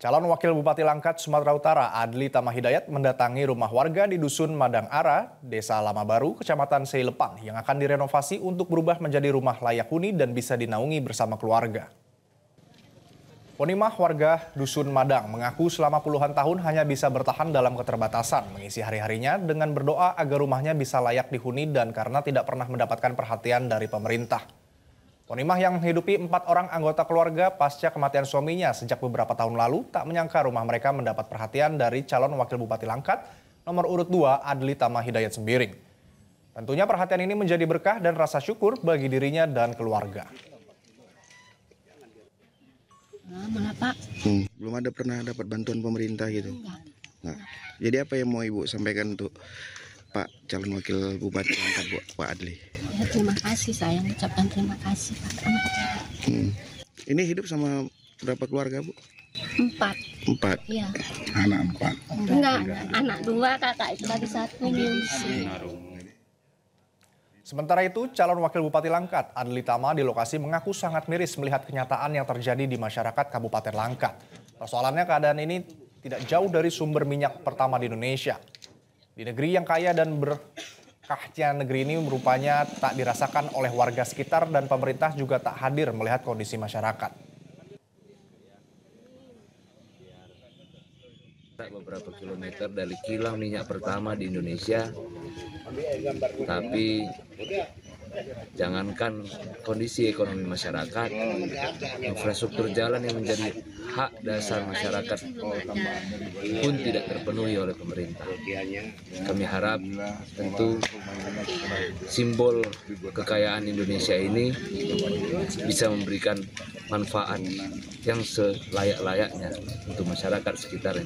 Calon Wakil Bupati Langkat, Sumatera Utara, Adli Tama Hidayat mendatangi rumah warga di Dusun Madang Ara, Desa Lama Baru, Kecamatan Seilepang, yang akan direnovasi untuk berubah menjadi rumah layak huni dan bisa dinaungi bersama keluarga. Ponimah warga Dusun Madang mengaku selama puluhan tahun hanya bisa bertahan dalam keterbatasan, mengisi hari-harinya dengan berdoa agar rumahnya bisa layak dihuni dan karena tidak pernah mendapatkan perhatian dari pemerintah. Ponimah yang menghidupi 4 orang anggota keluarga pasca kematian suaminya sejak beberapa tahun lalu tak menyangka rumah mereka mendapat perhatian dari calon wakil bupati Langkat nomor urut 2 Adli Tama Hidayat Sembiring. Tentunya perhatian ini menjadi berkah dan rasa syukur bagi dirinya dan keluarga. Mana Pak? Belum ada pernah dapat bantuan pemerintah gitu. Nah, jadi apa yang mau Ibu sampaikan untuk Pak calon wakil bupati Langkat, Pak Adli? Ya, terima kasih, saya mengucapkan terima kasih Pak. Ini hidup sama berapa keluarga Bu? 4. 4. Iya. Anak 4. Enggak, anak 2, kakak itu tadi 1 ngungsi. Sementara itu, calon wakil bupati Langkat, Adli Tama di lokasi mengaku sangat miris melihat kenyataan yang terjadi di masyarakat Kabupaten Langkat. Persoalannya keadaan ini tidak jauh dari sumber minyak pertama di Indonesia. Di negeri yang kaya dan berkahnya negeri ini rupanya tak dirasakan oleh warga sekitar dan pemerintah juga tak hadir melihat kondisi masyarakat. Beberapa kilometer dari kilang minyak pertama di Indonesia, tapi jangankan kondisi ekonomi masyarakat, infrastruktur jalan yang menjadi hak dasar masyarakat pun tidak terpenuhi oleh pemerintah. Kami harap tentu simbol kekayaan Indonesia ini bisa memberikan manfaat yang selayak-layaknya untuk masyarakat sekitar.